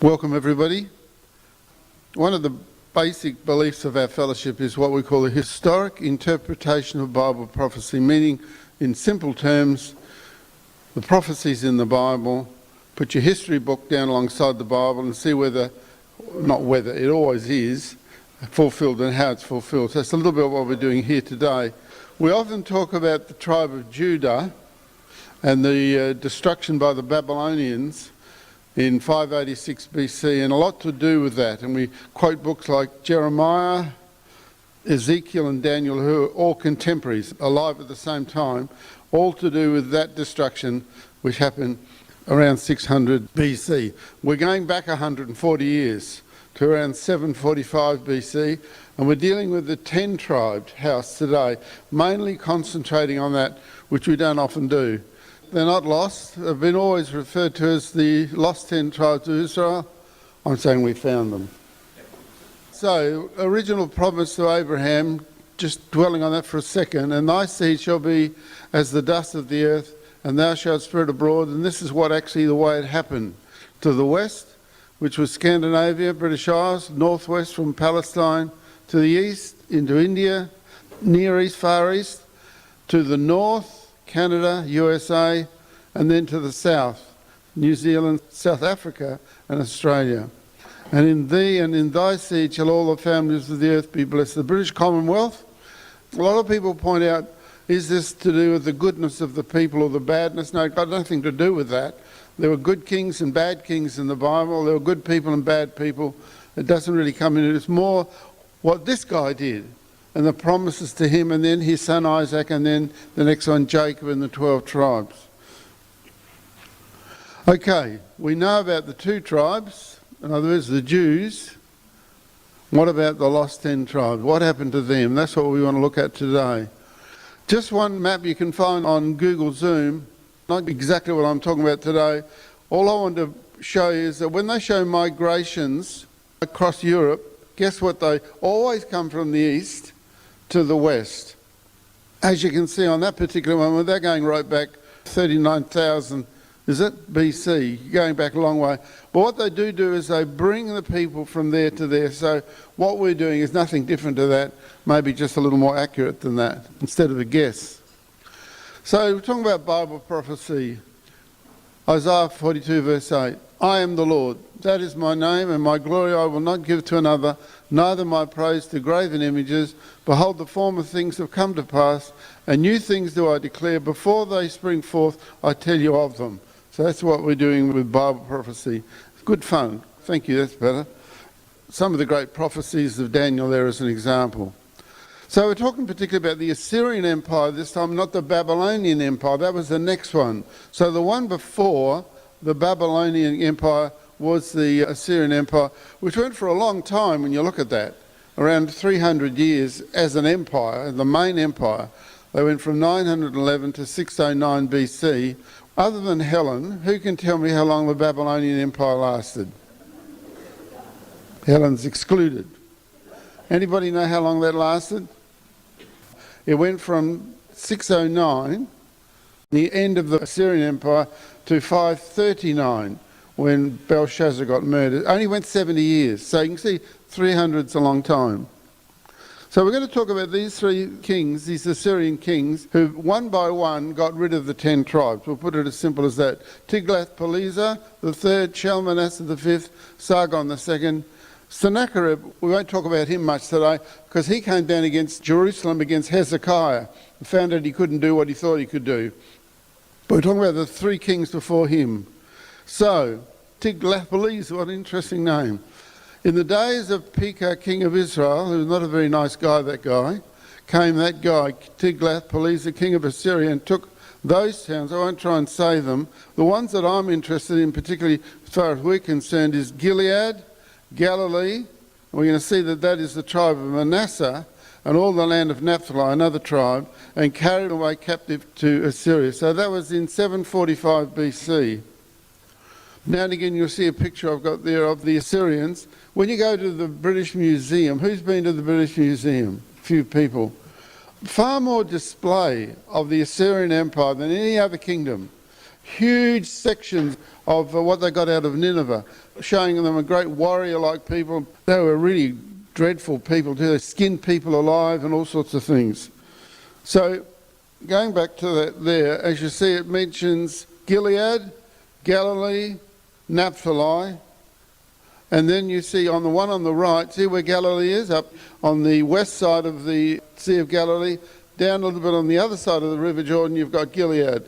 Welcome everybody. One of the basic beliefs of our fellowship is what we call a historic interpretation of Bible prophecy, meaning in simple terms, the prophecies in the Bible, put your history book down alongside the Bible and see whether, not whether, it always is, fulfilled and how it's fulfilled. So that's a little bit of what we're doing here today. We often talk about the tribe of Judah and the destruction by the Babylonians in 586 BC, and a lot to do with that. And we quote books like Jeremiah, Ezekiel and Daniel, who are all contemporaries, alive at the same time, all to do with that destruction which happened around 600 BC. We're going back 140 years to around 745 BC, and we're dealing with the 10-tribed house today, mainly concentrating on that, which we don't often do. They're not lost. They've been always referred to as the lost 10 tribes of Israel. I'm saying we found them. So, original promise to Abraham, just dwelling on that for a second, and thy seed shall be as the dust of the earth, and thou shalt spread abroad. And this is what actually the way it happened. To the west, which was Scandinavia, British Isles, northwest from Palestine, to the east into India, Near East, Far East, to the north, Canada, USA, and then to the south, New Zealand, South Africa, and Australia. And in thee and in thy seed shall all the families of the earth be blessed. The British Commonwealth, a lot of people point out, is this to do with the goodness of the people or the badness? No, it got nothing to do with that. There were good kings and bad kings in the Bible. There were good people and bad people. It doesn't really come in. It's more what this guy did, and the promises to him, and then his son Isaac, and then the next one Jacob and the 12 tribes. Okay, we know about the 2 tribes, in other words the Jews. What about the lost 10 tribes? What happened to them? That's what we want to look at today. Just one map you can find on Google Zoom, not exactly what I'm talking about today. All I want to show you is that when they show migrations across Europe, guess what? They always come from the east to the west. As you can see on that particular one, they're going right back 39,000, is it? BC, going back a long way. But what they do is they bring the people from there to there. So what we're doing is nothing different to that, maybe just a little more accurate than that, instead of a guess. So we're talking about Bible prophecy. Isaiah 42 verse 8, I am the Lord, that is my name, and my glory I will not give to another, neither my praise to graven images. Behold, the former things have come to pass, and new things do I declare. Before they spring forth, I tell you of them. So that's what we're doing with Bible prophecy. It's good fun. Thank you, that's better. Some of the great prophecies of Daniel there as an example. So we're talking particularly about the Assyrian Empire this time, not the Babylonian Empire. That was the next one. So the one before the Babylonian Empire was the Assyrian Empire, which went for a long time when you look at that. Around 300 years as an empire, the main empire. They went from 911 to 609 BC. Other than Helen, who can tell me how long the Babylonian Empire lasted? Helen's excluded. Anybody know how long that lasted? It went from 609, the end of the Assyrian Empire, to 539, when Belshazzar got murdered. Only went 70 years. So you can see 300's a long time. So we're going to talk about these 3 kings, these Assyrian kings, who one by one got rid of the 10 tribes. We'll put it as simple as that. Tiglath-Pileser the third, Shalmaneser the fifth, Sargon the second. Sennacherib, we won't talk about him much today, because he came down against Jerusalem, against Hezekiah, and found out he couldn't do what he thought he could do. But we're talking about the 3 kings before him. So, Tiglath-Pileser, what an interesting name. In the days of Pekah, king of Israel, who was not a very nice guy, that guy, came that guy, Tiglath-Pileser, king of Assyria, and took those towns. I won't try and say them. The ones that I'm interested in, particularly as far as we're concerned, is Gilead, Galilee, and we're going to see that that is the tribe of Manasseh, and all the land of Naphtali, another tribe, and carried away captive to Assyria. So that was in 745 BC. Now and again you'll see a picture I've got there of the Assyrians. When you go to the British Museum, who's been to the British Museum? A few people. Far more display of the Assyrian Empire than any other kingdom. huge sections of what they got out of Nineveh, showing them a great warrior-like people. They were really dreadful people too. They skinned people alive and all sorts of things. So going back to that there, as you see, it mentions Gilead, Galilee, Naphtali, and then you see on the one on the right, see where Galilee is? Up on the west side of the Sea of Galilee, down a little bit on the other side of the River Jordan, you've got Gilead.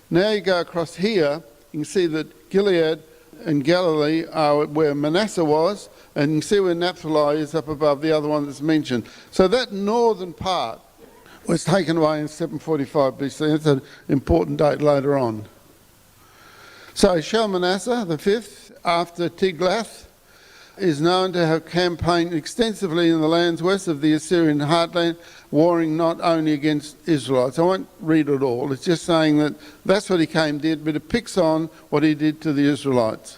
Now you go across here, you can see that Gilead and Galilee are where Manasseh was, and you can see where Naphtali is up above the other one that's mentioned. So that northern part was taken away in 745 BC. That's an important date later on. So Shalmaneser, the fifth, after Tiglath, is known to have campaigned extensively in the lands west of the Assyrian heartland, warring not only against Israelites. I won't read it all. It's just saying that that's what he did, but it picks on what he did to the Israelites.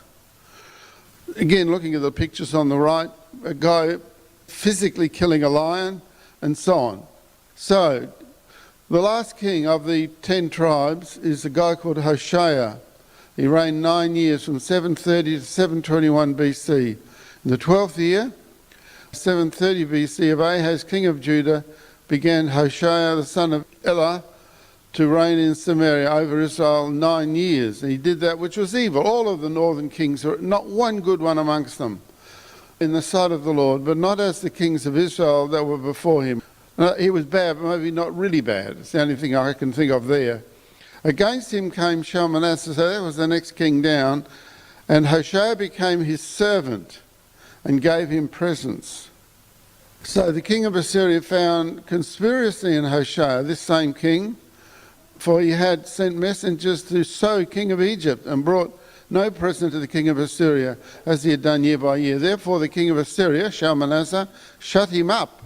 Again, looking at the pictures on the right, a guy physically killing a lion and so on. So, the last king of the 10 tribes is a guy called Hoshea. He reigned 9 years from 730 to 721 BC. In the 12th year, 730 BC of Ahaz, king of Judah, began Hoshea, the son of Elah, to reign in Samaria over Israel 9 years. And he did that which was evil. All of the northern kings, were not one good one amongst them, in the sight of the Lord, but not as the kings of Israel that were before him. He was bad, but maybe not really bad. It's the only thing I can think of there. Against him came Shalmaneser, so that was the next king down, and Hoshea became his servant and gave him presents. So the king of Assyria found conspiracy in Hoshea, this same king, for he had sent messengers to So, king of Egypt, and brought no present to the king of Assyria, as he had done year by year. Therefore the king of Assyria, Shalmaneser, shut him up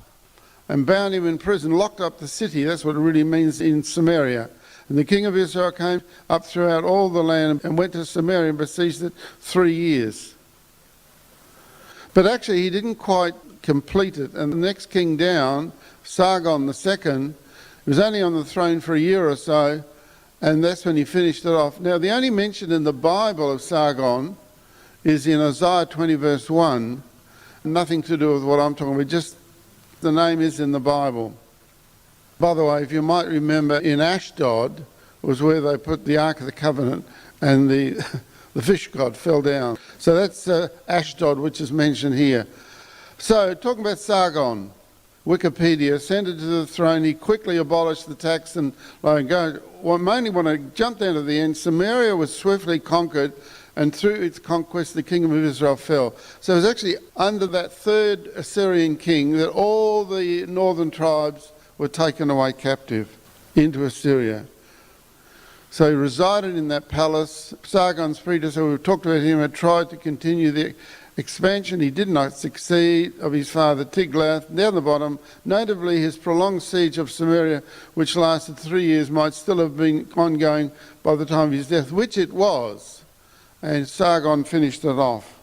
and bound him in prison, locked up the city. That's what it really means in Samaria. And the king of Israel came up throughout all the land and went to Samaria and besieged it 3 years. But actually he didn't quite complete it. And the next king down, Sargon II, was only on the throne for a year or so, and that's when he finished it off. Now, the only mention in the Bible of Sargon is in Isaiah 20 verse 1. Nothing to do with what I'm talking about, just the name is in the Bible. By the way, if you might remember, in Ashdod was where they put the Ark of the Covenant, and the fish god fell down. So that's Ashdod, which is mentioned here. So, talking about Sargon, Wikipedia, ascended to the throne, he quickly abolished the tax and mainly when I jump down to the end, Samaria was swiftly conquered, and through its conquest the kingdom of Israel fell. So it was actually under that third Assyrian king that all the northern tribes were taken away captive into Assyria. So he resided in that palace. Sargon's predecessor, we've talked about him, had tried to continue the expansion. He did not succeed, of his father Tiglath. Down the bottom, notably his prolonged siege of Samaria, which lasted 3 years, might still have been ongoing by the time of his death, which it was. And Sargon finished it off.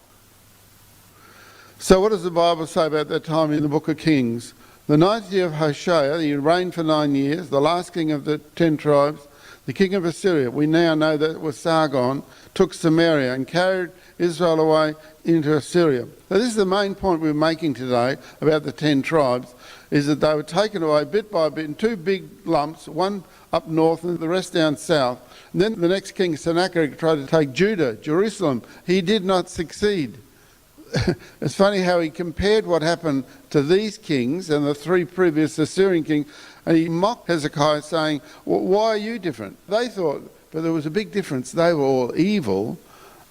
So what does the Bible say about that time in the book of Kings? The 9th year of Hoshea, he reigned for 9 years, the last king of the 10 tribes, the king of Assyria, we now know that it was Sargon, took Samaria and carried Israel away into Assyria. So this is the main point we're making today about the 10 tribes, is that they were taken away bit by bit in 2 big lumps, one up north and the rest down south. And then the next king, Sennacherib, tried to take Judah, Jerusalem. He did not succeed. It's funny how he compared what happened to these kings and the 3 previous Assyrian kings, and he mocked Hezekiah, saying, well, why are you different? They thought, but there was a big difference. They were all evil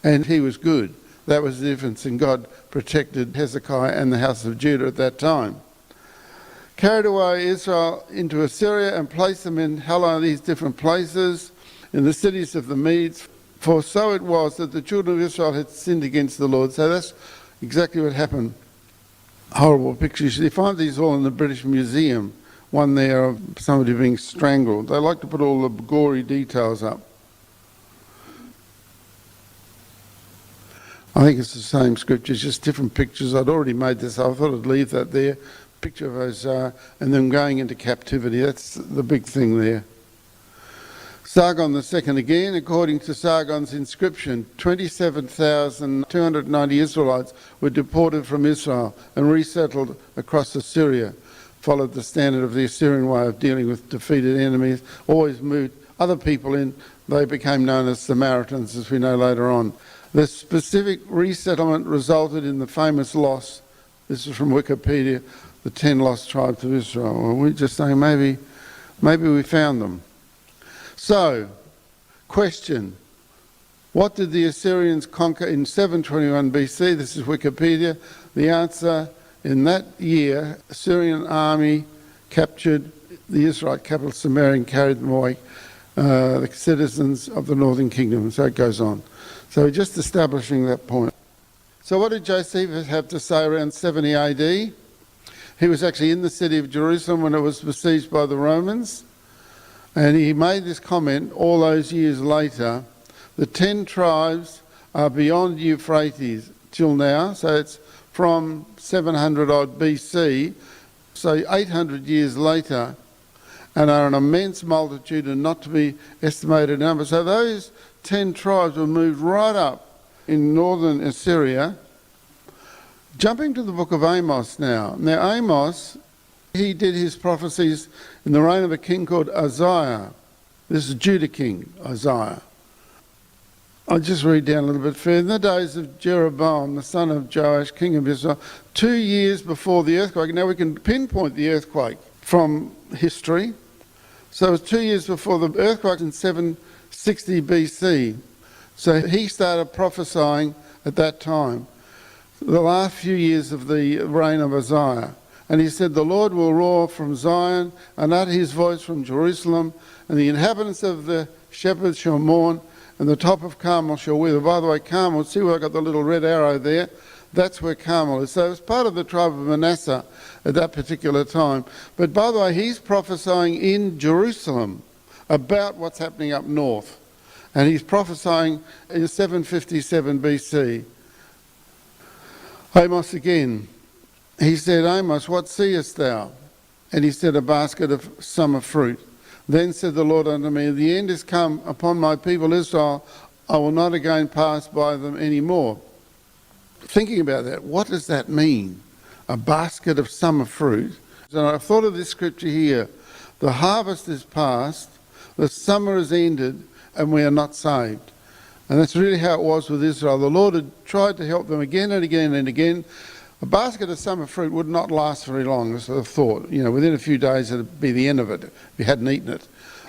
and he was good. That was the difference, and God protected Hezekiah and the house of Judah at that time. Carried away Israel into Assyria and placed them in these different places, in the cities of the Medes. For so it was that the children of Israel had sinned against the Lord. So that's exactly what happened. Horrible pictures. You find these all in the British Museum. One there of somebody being strangled. They like to put all the gory details up. I think it's the same scriptures, just different pictures. I'd already made this up. I thought I'd leave that there. Picture of Hosea and them going into captivity. That's the big thing there. Sargon II again, according to Sargon's inscription, 27,290 Israelites were deported from Israel and resettled across Assyria, followed the standard of the Assyrian way of dealing with defeated enemies, always moved other people in. They became known as Samaritans, as we know later on. The specific resettlement resulted in the famous loss, this is from Wikipedia, the 10 lost tribes of Israel. Well, we're just saying maybe we found them. So, question, what did the Assyrians conquer in 721 BC? This is Wikipedia. The answer, in that year, Assyrian army captured the Israelite capital Samaria and carried them away, the citizens of the northern kingdom. So it goes on. So just establishing that point. So what did Josephus have to say around 70 AD? He was actually in the city of Jerusalem when it was besieged by the Romans. And he made this comment all those years later. The 10 tribes are beyond Euphrates till now. So it's from 700 odd BC, so 800 years later, and are an immense multitude and not to be estimated number. So those 10 tribes were moved right up in northern Assyria. Jumping to the book of Amos now. Now Amos, he did his prophecies in the reign of a king called Uzziah. This is Judah king, Uzziah. I'll just read down a little bit further. In the days of Jeroboam, the son of Joash, king of Israel, 2 years before the earthquake. Now we can pinpoint the earthquake from history. So it was 2 years before the earthquake in 760 BC. So he started prophesying at that time, the last few years of the reign of Uzziah. And he said, the Lord will roar from Zion and utter his voice from Jerusalem, and the inhabitants of the shepherds shall mourn, and the top of Carmel shall wither. By the way, Carmel, see where I got the little red arrow there? That's where Carmel is. So it's part of the tribe of Manasseh at that particular time. But by the way, he's prophesying in Jerusalem about what's happening up north. And he's prophesying in 757 BC. Amos again. He said, Amos, what seest thou? And he said, a basket of summer fruit. Then said the Lord unto me, the end is come upon my people Israel. I will not again pass by them any more. Thinking about that, what does that mean? A basket of summer fruit. And I thought of this scripture here. The harvest is past, the summer is ended, and we are not saved. And that's really how it was with Israel. The Lord had tried to help them again and again and again. A basket of summer fruit would not last very long, as I thought. You know, within a few days it would be the end of it if you hadn't eaten it.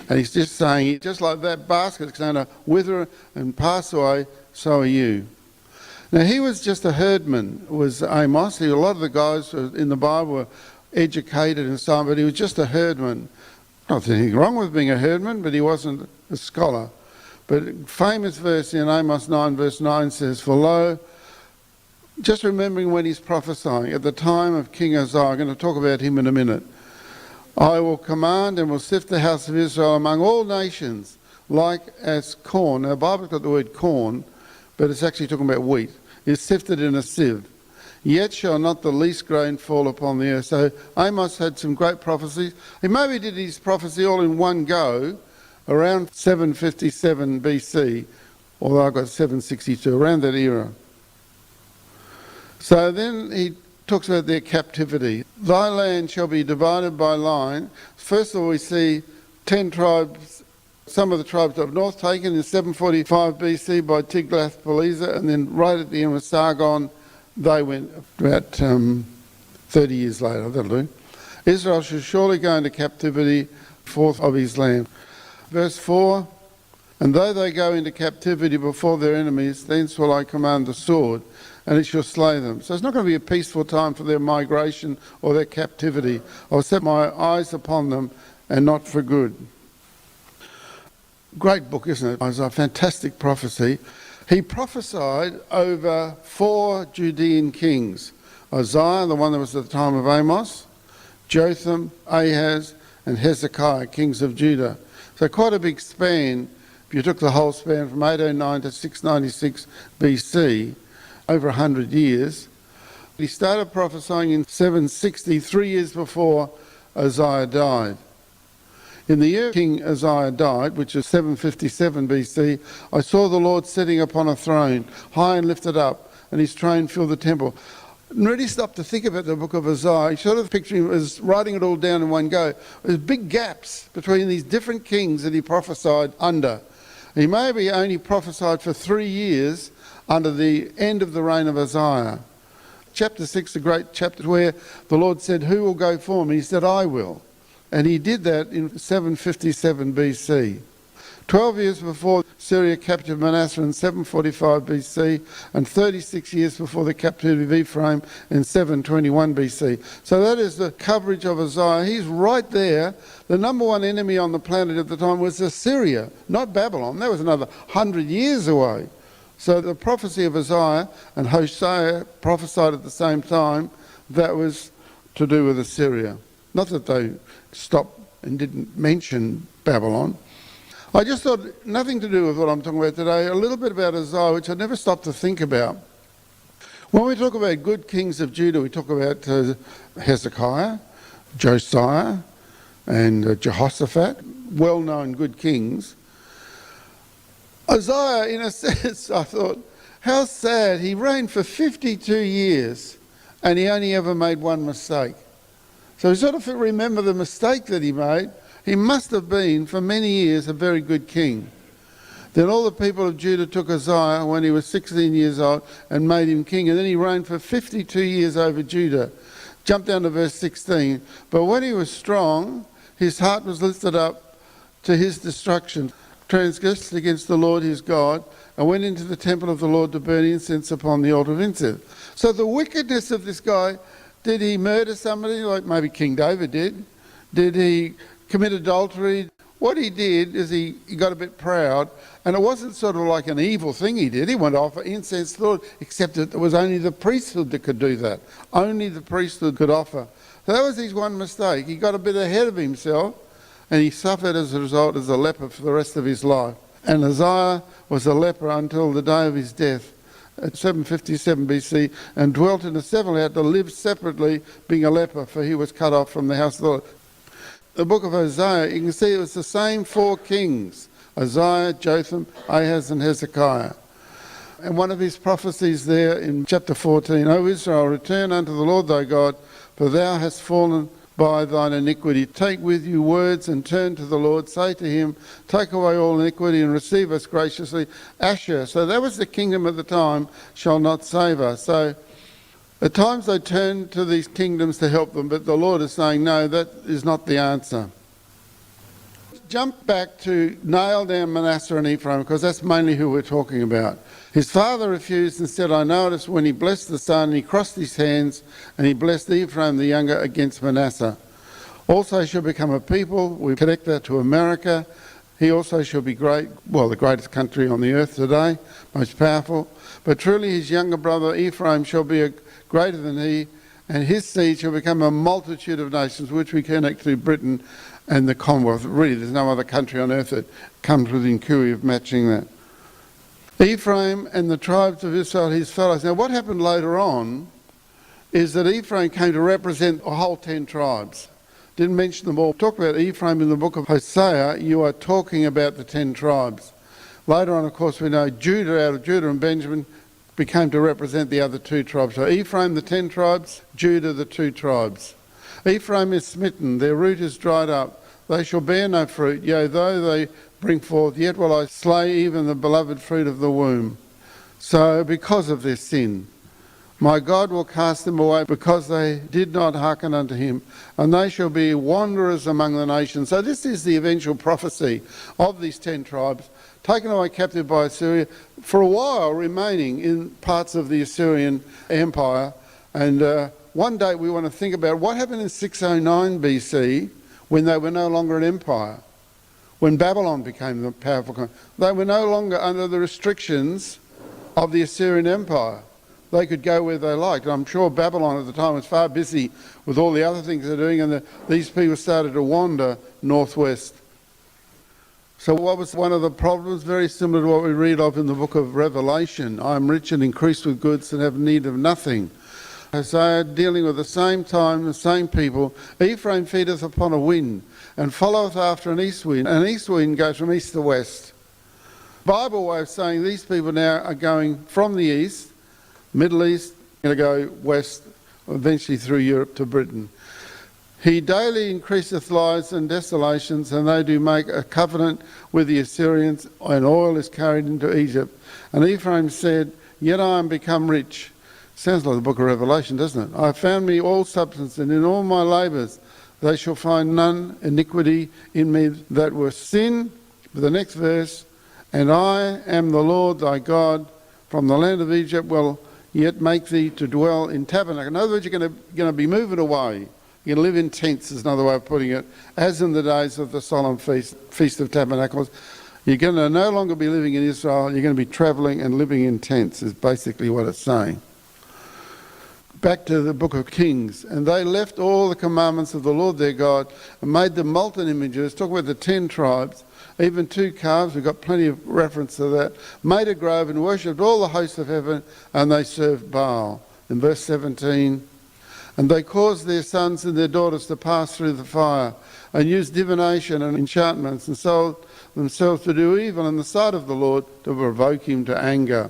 And he's just saying, just like that basket is going to wither and pass away, so are you. Now he was just a herdman, was Amos. A lot of the guys in the Bible were educated and so on, but he was just a herdman. Not anything wrong with being a herdman, but he wasn't a scholar. But a famous verse in Amos 9 verse 9 says, for lo, just remembering when he's prophesying, at the time of King Uzziah, I'm going to talk about him in a minute. I will command and will sift the house of Israel among all nations like as corn. Now the Bible's got the word corn, but it's actually talking about wheat. It's sifted in a sieve. Yet shall not the least grain fall upon the earth. So Amos had some great prophecies. He maybe did his prophecy all in one go, around 757 BC, although I got 762, around that era. So then he talks about their captivity. Thy land shall be divided by line. First of all, we see 10 tribes, some of the tribes up north taken in 745 BC by Tiglath-Pileser, and then right at the end with Sargon, they went about 30 years later. That'll do. Israel shall surely go into captivity, forth of his land. Verse 4, and though they go into captivity before their enemies, thence will I command the sword, and it shall slay them. So it's not going to be a peaceful time for their migration or their captivity. I'll set my eyes upon them, and not for good. Great book, isn't it? It was a fantastic prophecy. He prophesied over 4 Judean kings. Uzziah, the one that was at the time of Amos, Jotham, Ahaz, and Hezekiah, kings of Judah. So quite a big span, if you took the whole span from 809 to 696 BC, over 100 years. He started prophesying in 760, 3 years before Uzziah died. In the year King Uzziah died, which is 757 BC, I saw the Lord sitting upon a throne, high and lifted up, and his train filled the temple. And really stop to think about the book of Isaiah. You sort of picture him as writing it all down in one go. There's big gaps between these different kings that he prophesied under. He maybe only prophesied for 3 years under the end of the reign of Isaiah. Chapter 6, a great chapter where the Lord said, who will go for me? He said, I will. And he did that in 757 BC. 12 years before Syria captured Manasseh in 745 BC, and 36 years before the captivity of Ephraim in 721 BC. So that is the coverage of Isaiah. He's right there. The number one enemy on the planet at the time was Assyria, not Babylon. That was another 100 years away. So the prophecy of Isaiah and Hosea prophesied at the same time, that was to do with Assyria. Not that they stopped and didn't mention Babylon. I just thought, nothing to do with what I'm talking about today, a little bit about Isaiah, which I never stopped to think about. When we talk about good kings of Judah, we talk about Hezekiah, Josiah, and Jehoshaphat, well-known good kings. Isaiah, in a sense, I thought, how sad. He reigned for 52 years and he only ever made one mistake. So we sort of remember the mistake that he made. He must have been, for many years, a very good king. Then all the people of Judah took Uzziah when he was 16 years old and made him king. And then he reigned for 52 years over Judah. Jump down to verse 16. But when he was strong, his heart was lifted up to his destruction, transgressed against the Lord his God, and went into the temple of the Lord to burn incense upon the altar of incense. So the wickedness of this guy, did he murder somebody like maybe King David did? Did he commit adultery? What he did is he got a bit proud, and it wasn't sort of like an evil thing he did. He went to offer incense to the Lord, except that it was only the priesthood that could do that. Only the priesthood could offer. So that was his one mistake. He got a bit ahead of himself, and he suffered as a result as a leper for the rest of his life. And Uzziah was a leper until the day of his death at 757 BC, and dwelt in a separate house to live separately, being a leper, for he was cut off from the house of the Lord. The book of Hosea, you can see it was the same 4 kings, Uzziah, Jotham, Ahaz and Hezekiah. And one of his prophecies there in chapter 14, O Israel, return unto the Lord thy God, for thou hast fallen by thine iniquity. Take with you words and turn to the Lord. Say to him, take away all iniquity and receive us graciously. Asher, so that was the kingdom at the time, shall not save us. So at times they turn to these kingdoms to help them, but the Lord is saying, no, that is not the answer. Jump back to nail down Manasseh and Ephraim, because that's mainly who we're talking about. His father refused and said, I noticed when he blessed the son, he crossed his hands, and he blessed Ephraim the younger against Manasseh. Also shall become a people. We connect that to America. He also shall be great, well, the greatest country on the earth today, most powerful. But truly his younger brother Ephraim shall be greater than he, and his seed shall become a multitude of nations, which we connect to Britain and the Commonwealth. Really, there's no other country on earth that comes within cooey of matching that. Ephraim and the tribes of Israel, his fellows. Now, what happened later on is that Ephraim came to represent a whole 10 tribes. Didn't mention them all. Talk about Ephraim in the book of Hosea, you are talking about the 10 tribes. Later on, of course, we know Judah, out of Judah and Benjamin, became to represent the other 2 tribes. So Ephraim, the 10 tribes, Judah, the 2 tribes. Ephraim is smitten, their root is dried up. They shall bear no fruit, yea, though they bring forth, yet will I slay even the beloved fruit of the womb. So because of their sin, my God will cast them away, because they did not hearken unto him, and they shall be wanderers among the nations. So this is the eventual prophecy of these 10 tribes, taken away captive by Assyria, for a while remaining in parts of the Assyrian Empire. And one day we want to think about what happened in 609 BC when they were no longer an empire, when Babylon became the powerful country. They were no longer under the restrictions of the Assyrian Empire. They could go where they liked. And I'm sure Babylon at the time was far busy with all the other things they're doing, and these people started to wander northwest. So what was one of the problems? Very similar to what we read of in the book of Revelation. I am rich and increased with goods and have need of nothing. Hosea dealing with the same time, the same people. Ephraim feedeth upon a wind, and followeth after an east wind. An east wind goes from east to west. Bible way of saying these people now are going from the east, Middle East, going to go west, eventually through Europe to Britain. He daily increaseth lies and desolations, and they do make a covenant with the Assyrians, and oil is carried into Egypt. And Ephraim said, Yet I am become rich. Sounds like the book of Revelation, doesn't it? I have found me all substance, and in all my labours they shall find none iniquity in me that were sin. The next verse, and I am the Lord thy God, from the land of Egypt will yet make thee to dwell in tabernacle. In other words, you're going to be moving away. You're going to live in tents, is another way of putting it, as in the days of the solemn Feast of Tabernacles. You're going to no longer be living in Israel, you're going to be travelling and living in tents, is basically what it's saying. Back to the book of Kings. And they left all the commandments of the Lord their God and made them molten images. Talk about the 10 tribes, even 2 calves. We've got plenty of reference to that. Made a grove and worshipped all the hosts of heaven, and they served Baal. In verse 17, and they caused their sons and their daughters to pass through the fire, and used divination and enchantments, and sold themselves to do evil in the sight of the Lord, to provoke him to anger.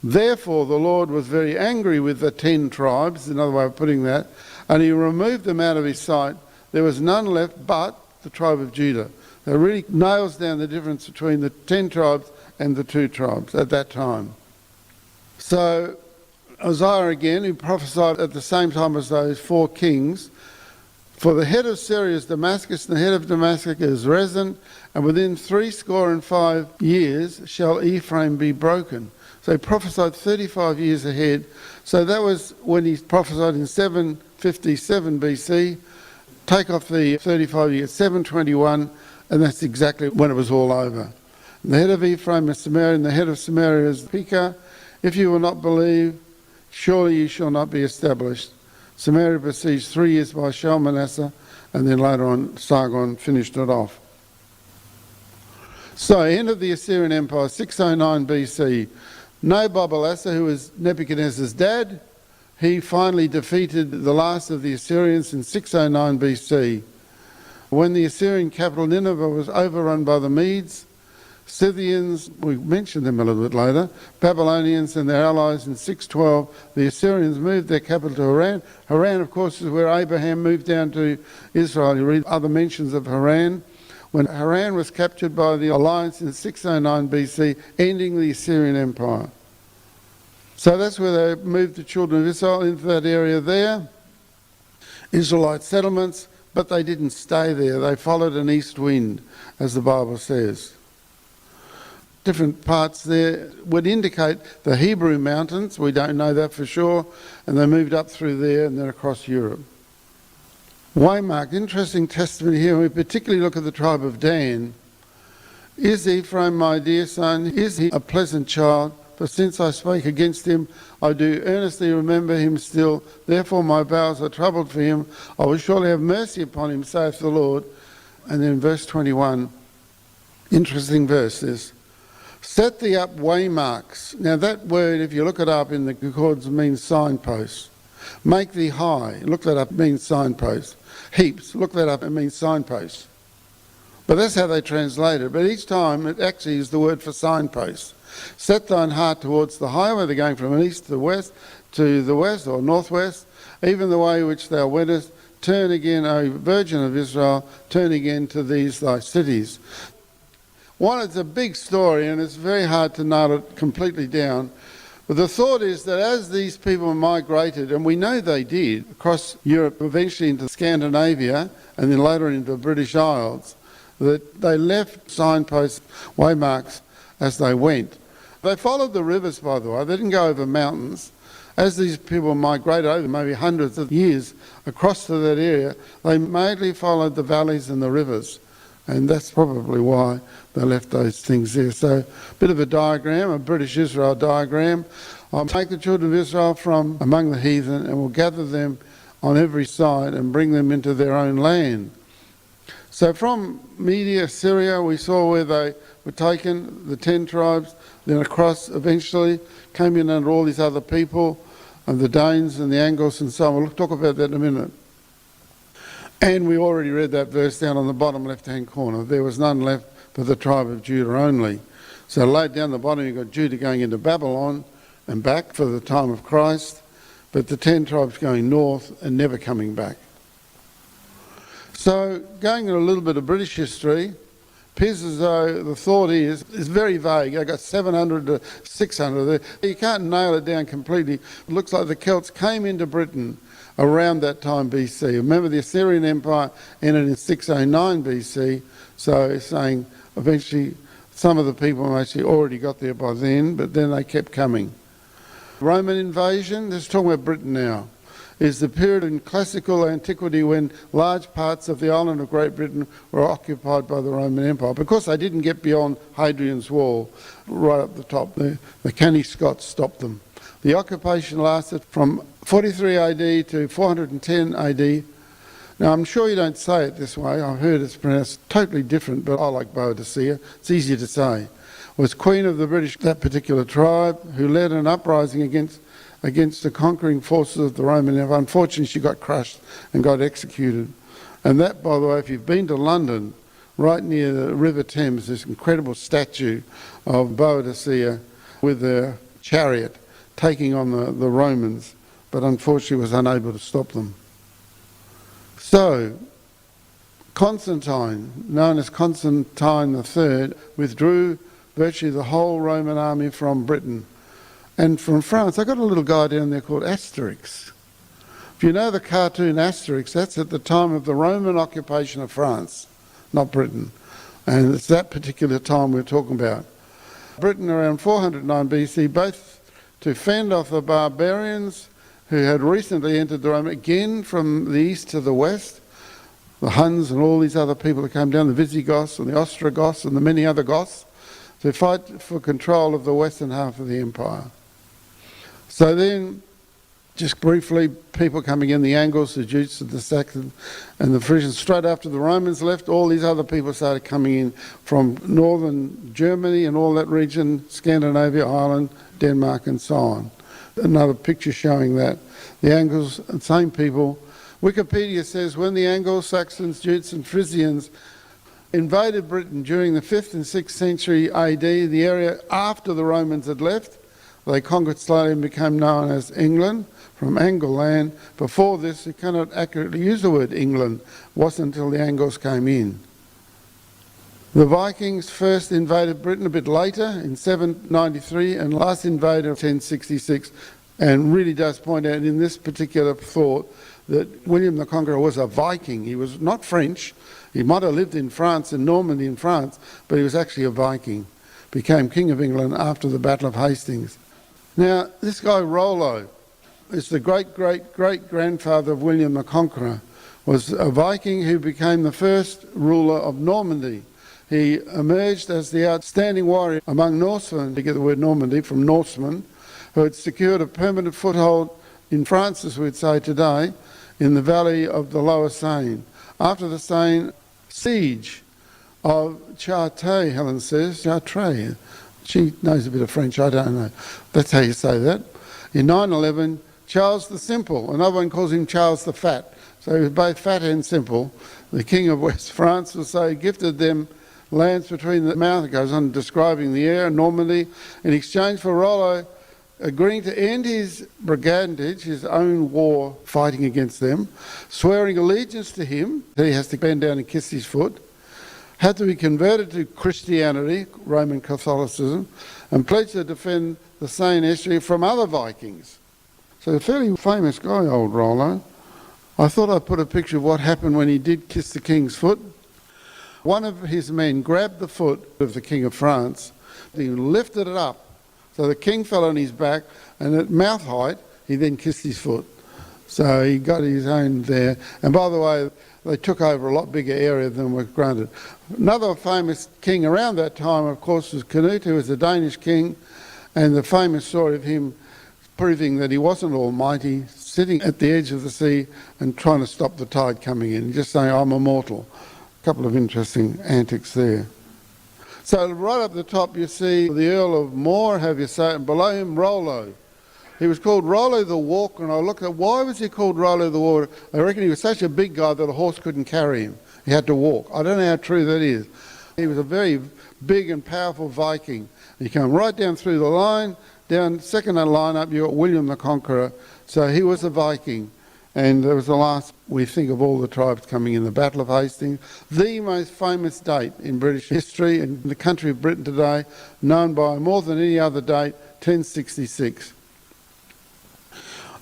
Therefore the Lord was very angry with the 10 tribes, another way of putting that, and he removed them out of his sight. There was none left but the tribe of Judah. That really nails down the difference between the 10 tribes and the 2 tribes at that time. So Uzziah again, who prophesied at the same time as those 4 kings, for the head of Syria is Damascus, and the head of Damascus is Rezin, and within 65 years shall Ephraim be broken. So he prophesied 35 years ahead. So that was when he prophesied in 757 BC. Take off the 35 years, 721, and that's exactly when it was all over. And the head of Ephraim is Samaria, and the head of Samaria is Pekah. If you will not believe, surely you shall not be established. Samaria besieged 3 years by Shalmaneser, and then later on Sargon finished it off. So, end of the Assyrian Empire, 609 BC. Nabopolassar, who was Nebuchadnezzar's dad, he finally defeated the last of the Assyrians in 609 BC. When the Assyrian capital Nineveh was overrun by the Medes, Scythians, we mentioned them a little bit later, Babylonians and their allies in 612, the Assyrians moved their capital to Haran. Haran, of course, is where Abraham moved down to Israel. You read other mentions of Haran. When Haran was captured by the alliance in 609 BC, ending the Assyrian Empire. So that's where they moved the children of Israel into that area there. Israelite settlements, but they didn't stay there. They followed an east wind, as the Bible says. Different parts there would indicate the Hebrew mountains. We don't know that for sure. And they moved up through there and then across Europe. Waymark, interesting testimony here. We particularly look at the tribe of Dan. Is Ephraim my dear son? Is he a pleasant child? For since I spake against him, I do earnestly remember him still. Therefore my bowels are troubled for him. I will surely have mercy upon him, saith the Lord. And then verse 21, interesting verse is, set thee up waymarks. Now that word, if you look it up in the concordance, means signposts. Make thee high. Look that up, it means signposts. Heaps. Look that up, it means signposts. But that's how they translate it. But each time it actually is the word for signposts. Set thine heart towards the highway. They're going from east to the west or northwest, even the way which thou wentest. Turn again, O Virgin of Israel, turn again to these thy cities. One, it's a big story and it's very hard to nail it completely down. But the thought is that as these people migrated, and we know they did, across Europe, eventually into Scandinavia, and then later into the British Isles, that they left signposts, waymarks, as they went. They followed the rivers, by the way. They didn't go over mountains. As these people migrated over maybe hundreds of years across to that area, they mainly followed the valleys and the rivers. And that's probably why they left those things there. So, a bit of a diagram, a British Israel diagram. I'll take the children of Israel from among the heathen and will gather them on every side and bring them into their own land. So from Media, Syria, we saw where they were taken, the 10 tribes, then across eventually, came in under all these other people, and the Danes and the Angles and so on. We'll talk about that in a minute. And we already read that verse down on the bottom left-hand corner. There was none left but the tribe of Judah only. So laid down the bottom, you've got Judah going into Babylon and back for the time of Christ, but the 10 tribes going north and never coming back. So going into a little bit of British history, appears as though the thought is very vague. They've got 700 to 600 there. You can't nail it down completely. It looks like the Celts came into Britain around that time BC. Remember, the Assyrian Empire ended in 609 BC, so it's saying eventually some of the people actually already got there by then, but then they kept coming. Roman invasion, let's talk about Britain now, is the period in classical antiquity when large parts of the island of Great Britain were occupied by the Roman Empire. Because they didn't get beyond Hadrian's Wall, right up the top, the canny Scots stopped them. The occupation lasted from 43 AD to 410 AD. Now, I'm sure you don't say it this way. I've heard it's pronounced totally different, but I like Boadicea. It's easier to say. Was queen of the British, that particular tribe, who led an uprising against the conquering forces of the Roman Empire. Unfortunately, she got crushed and got executed. And that, by the way, if you've been to London, right near the River Thames, this incredible statue of Boadicea with their chariot taking on the Romans, but unfortunately was unable to stop them. So, Constantine, known as Constantine III, withdrew virtually the whole Roman army from Britain. And from France, I got a little guy down there called Asterix. If you know the cartoon Asterix, that's at the time of the Roman occupation of France, not Britain. And it's that particular time we're talking about. Britain around 409 BC, both to fend off the barbarians who had recently entered the Roman, again from the east to the west, the Huns and all these other people that came down, the Visigoths and the Ostrogoths and the many other Goths, to fight for control of the western half of the empire. So then, just briefly, people coming in, the Angles, the Jutes, the Saxons and the Frisians, straight after the Romans left, all these other people started coming in from northern Germany and all that region, Scandinavia, Ireland, Denmark and so on. Another picture showing that. The Angles, same people. Wikipedia says when the Angles, Saxons, Jutes and Frisians invaded Britain during the 5th and 6th century AD, the area after the Romans had left, they conquered slowly and became known as England, from Angle land. Before this, you cannot accurately use the word England. It wasn't until the Angles came in. The Vikings first invaded Britain a bit later in 793 and last invaded in 1066, and really does point out in this particular thought that William the Conqueror was a Viking. He was not French. He might have lived in France, in Normandy in France, but he was actually a Viking. Became King of England after the Battle of Hastings. Now, this guy Rollo is the great-great-great-grandfather of William the Conqueror, was a Viking who became the first ruler of Normandy. He emerged as the outstanding warrior among Norsemen, to get the word Normandy from Norsemen, who had secured a permanent foothold in France, as we'd say today, in the valley of the Lower Seine. After the Seine siege of Chartres, Helen says, Chartres. She knows a bit of French, I don't know. That's how you say that. In 911, Charles the Simple, another one calls him Charles the Fat. So he was both fat and simple. The king of West France will say, gifted them lands between the mouth, it goes on describing the air, Normandy, in exchange for Rollo agreeing to end his brigandage, his own war fighting against them, swearing allegiance to him, that he has to bend down and kiss his foot, had to be converted to Christianity, Roman Catholicism, and pledged to defend the Seine estuary from other Vikings. So a fairly famous guy, old Rollo. I thought I'd put a picture of what happened when he did kiss the king's foot. One of his men grabbed the foot of the King of France, he lifted it up, so the king fell on his back, and at mouth height, he then kissed his foot. So he got his own there. And by the way, they took over a lot bigger area than was granted. Another famous king around that time, of course, was Canute, who was a Danish king, and the famous story of him proving that he wasn't almighty, sitting at the edge of the sea and trying to stop the tide coming in, just saying, I'm immortal. A couple of interesting antics there. So right up the top you see the Earl of Moore, have you say, and below him Rollo. He was called Rollo the Walker, and I looked at why was he called Rollo the Walker. I reckon he was such a big guy that a horse couldn't carry him. He had to walk. I don't know how true that is. He was a very big and powerful Viking. He came right down through the line, down second line up, you got William the Conqueror. So he was a Viking. And it was the last, we think, of all the tribes coming in, the Battle of Hastings, the most famous date in British history and in the country of Britain today, known by more than any other date, 1066.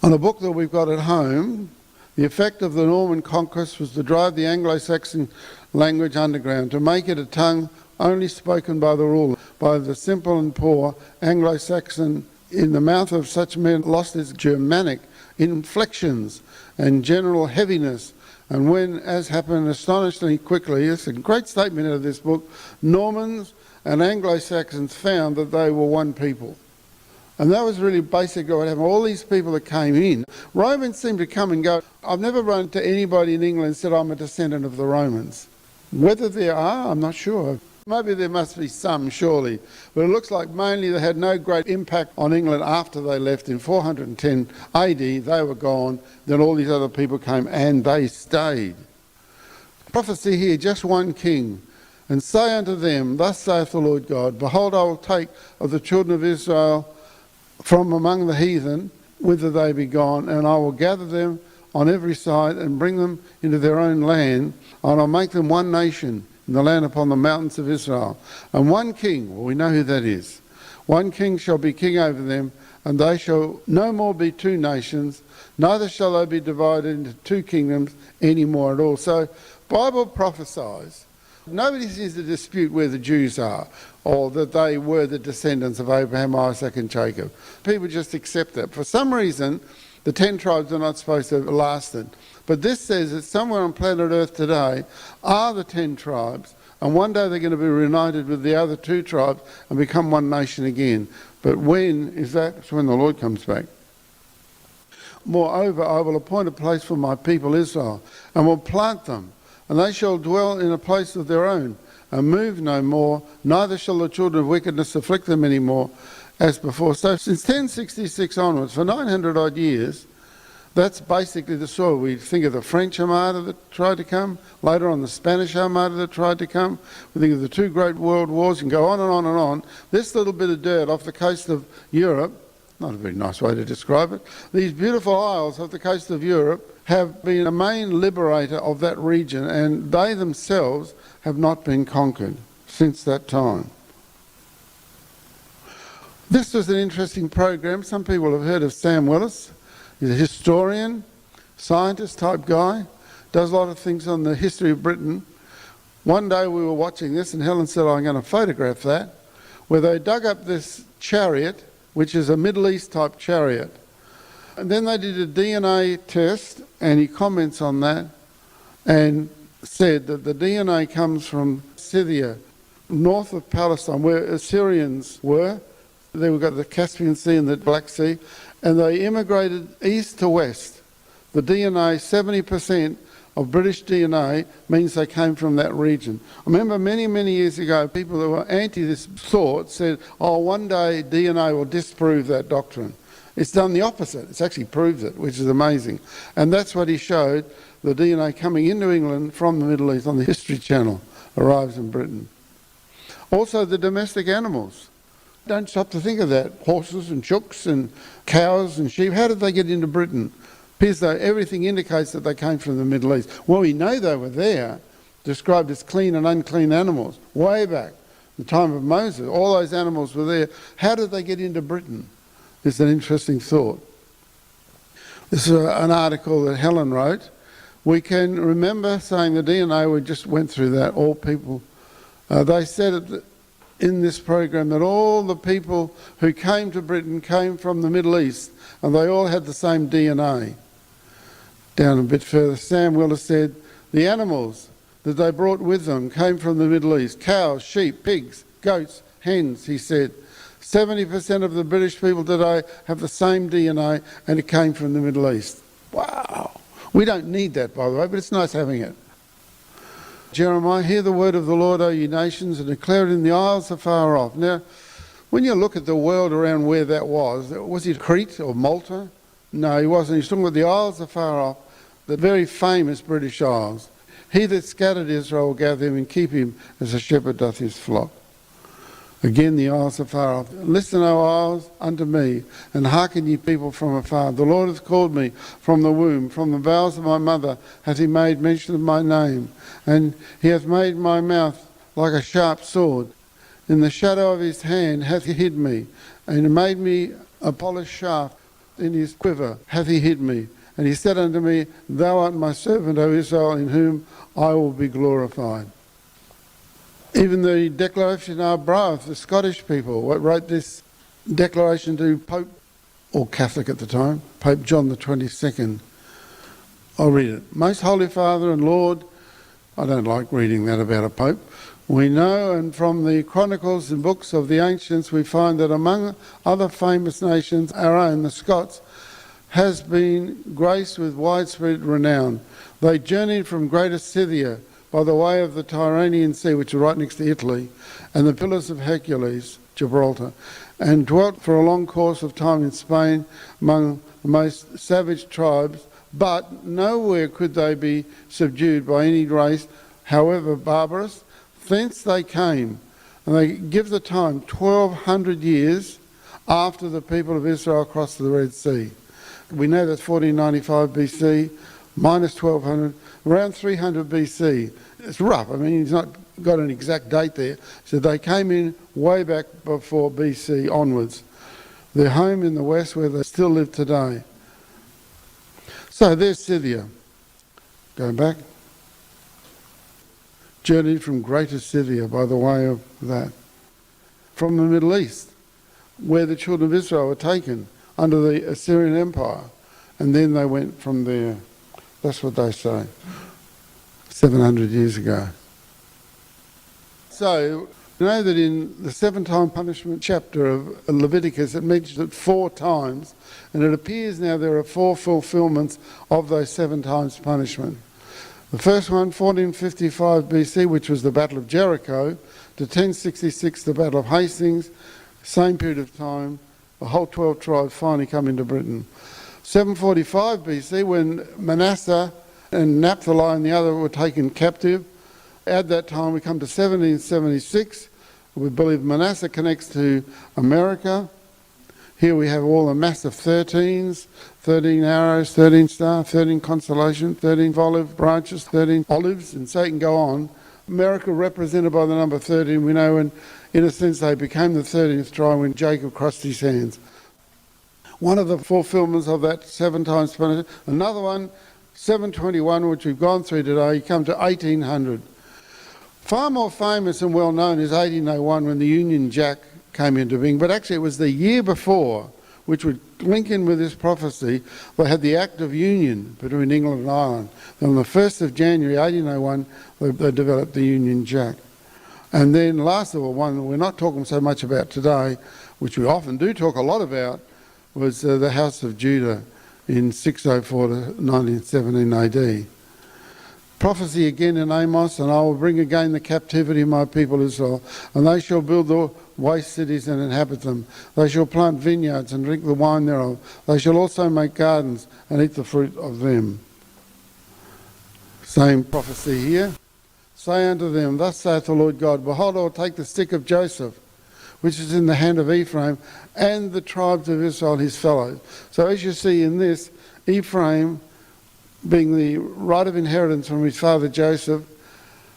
On a book that we've got at home, the effect of the Norman conquest was to drive the Anglo-Saxon language underground, to make it a tongue only spoken by the ruler, by the simple and poor. Anglo-Saxon, in the mouth of such men, lost its Germanic inflections and general heaviness. And when, as happened astonishingly quickly, it's a great statement out of this book, Normans and Anglo-Saxons found that they were one people. And that was really basically what happened. All these people that came in, Romans seemed to come and go. I've never run to anybody in England and said, I'm a descendant of the Romans. Whether there are, I'm not sure. Maybe there must be some, surely. But it looks like mainly they had no great impact on England after they left. In 410 AD, they were gone. Then all these other people came and they stayed. Prophecy here, just one king. And say unto them, thus saith the Lord God, behold, I will take of the children of Israel from among the heathen, whither they be gone, and I will gather them on every side and bring them into their own land, and I'll make them one nation in the land upon the mountains of Israel. And one king, well, we know who that is, one king shall be king over them, and they shall no more be two nations, neither shall they be divided into two kingdoms any more at all. So, Bible prophesies. Nobody seems to dispute where the Jews are, or that they were the descendants of Abraham, Isaac and Jacob. People just accept that. For some reason, the 10 tribes are not supposed to have lasted. But this says that somewhere on planet Earth today are the 10 tribes, and one day they're going to be reunited with the other 2 tribes and become one nation again. But when is that? It's when the Lord comes back. Moreover, I will appoint a place for my people Israel, and will plant them, and they shall dwell in a place of their own, and move no more, neither shall the children of wickedness afflict them any more, as before. So since 1066 onwards, for 900 odd years, that's basically the story. We think of the French Armada that tried to come, later on the Spanish Armada that tried to come. We think of the 2 great world wars and go on and on and on. This little bit of dirt off the coast of Europe, not a very nice way to describe it, these beautiful isles off the coast of Europe have been a main liberator of that region, and they themselves have not been conquered since that time. This was an interesting program. Some people have heard of Sam Willis. He's a historian, scientist type guy, does a lot of things on the history of Britain. One day we were watching this and Helen said, I'm going to photograph that, where they dug up this chariot, which is a Middle East type chariot. And then they did a DNA test, and he comments on that and said that the DNA comes from Scythia, north of Palestine, where Assyrians were. They got the Caspian Sea and the Black Sea, and they immigrated east to west. The DNA, 70% of British DNA means they came from that region. I remember many, many years ago, people that were anti this thought said, oh, one day DNA will disprove that doctrine. It's done the opposite. It's actually proved it, which is amazing. And that's what he showed, the DNA coming into England from the Middle East on the History Channel, arrives in Britain. Also the domestic animals. Don't stop to think of that. Horses and chooks and cows and sheep. How did they get into Britain? Appears though everything indicates that they came from the Middle East. Well, we know they were there, described as clean and unclean animals, way back, the time of Moses. All those animals were there. How did they get into Britain? It's an interesting thought. This is an article that Helen wrote. We can remember saying the DNA, we just went through that, all people. They said in this program that all the people who came to Britain came from the Middle East, and they all had the same DNA. Down a bit further, Sam Willis said the animals that they brought with them came from the Middle East. Cows, sheep, pigs, goats, hens, he said. 70% of the British people today have the same DNA, and it came from the Middle East. Wow. We don't need that, by the way, but it's nice having it. Jeremiah, hear the word of the Lord, O you nations, and declare it in the isles afar off. Now, When you look at the world around where that was it Crete or Malta? No, he wasn't. He's talking about the Isles afar off, the very famous British Isles. He that scattered Israel will gather him and keep him as a shepherd doth his flock. Again, the isles afar off. Listen, O isles, unto me, and hearken ye people from afar. The Lord hath called me from the womb, from the bowels of my mother hath he made mention of my name. And he hath made my mouth like a sharp sword. In the shadow of his hand hath he hid me, and made me a polished shaft. In his quiver hath he hid me. And he said unto me, Thou art my servant, O Israel, in whom I will be glorified. Even the Declaration of Arbroath, the Scottish people, wrote this declaration to Pope, or Catholic at the time, Pope John the 22nd. I'll read it. Most Holy Father and Lord, I don't like reading that about a Pope. We know, and from the chronicles and books of the ancients, we find that among other famous nations, our own, the Scots, has been graced with widespread renown. They journeyed from Greater Scythia by the way of the Tyrrhenian Sea, which is right next to Italy, and the Pillars of Hercules, Gibraltar, and dwelt for a long course of time in Spain among the most savage tribes, but nowhere could they be subdued by any race, however barbarous. Thence they came, and they give the time 1,200 years after the people of Israel crossed the Red Sea. We know that's 1495 BC, minus 1,200, around 300 BC. It's rough. I mean, he's not got an exact date there. So they came in way back before BC onwards. Their home in the west where they still live today. So there's Scythia. Going back. Journeyed from Greater Scythia by the way of that. From the Middle East, where the children of Israel were taken under the Assyrian Empire. And then they went from there. That's what they say. 700 years ago. So, you know that in the 7-time punishment chapter of Leviticus, it mentions it 4 times, and it appears now there are 4 fulfillments of those 7 times punishment. The first one, 1455 BC, which was the Battle of Jericho, to 1066, the Battle of Hastings, same period of time, the whole 12 tribes finally come into Britain. 745 BC, when Manasseh and Naphtali and the other were taken captive. At that time, we come to 1776. We believe Manasseh connects to America. Here we have all the massive 13s, 13 arrows, 13 stars, 13 constellation, 13 olive branches, 13 olives, and so you can go on. America represented by the number 13. We know, and in a sense, they became the 13th tribe when Jacob crossed his hands. One of the fulfillments of that 7 times punishment. Another one, 721, which we've gone through today, you come to 1800. Far more famous and well known is 1801 when the Union Jack came into being, but actually it was the year before, which would link in with this prophecy, they had the Act of Union between England and Ireland. And on the 1st of January 1801, they developed the Union Jack. And then last of all, one we're not talking so much about today, which we often do talk a lot about, was the House of Judah in 604 to 1917 AD. Prophecy again in Amos, and I will bring again the captivity of my people Israel, and they shall build the waste cities and inhabit them. They shall plant vineyards and drink the wine thereof. They shall also make gardens and eat the fruit of them. Same prophecy here. Say unto them, Thus saith the Lord God, Behold, I will take the stick of Joseph, which is in the hand of Ephraim, and the tribes of Israel his fellows. So as you see in this, Ephraim, being the right of inheritance from his father Joseph,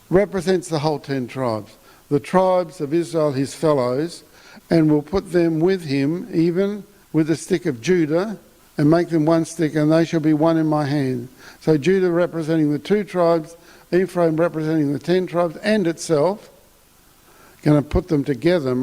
represents the whole 10 tribes. The tribes of Israel his fellows, and will put them with him, even with the stick of Judah, and make them one stick, and they shall be one in my hand. So Judah representing the 2 tribes, Ephraim representing the 10 tribes, and itself, going to put them together,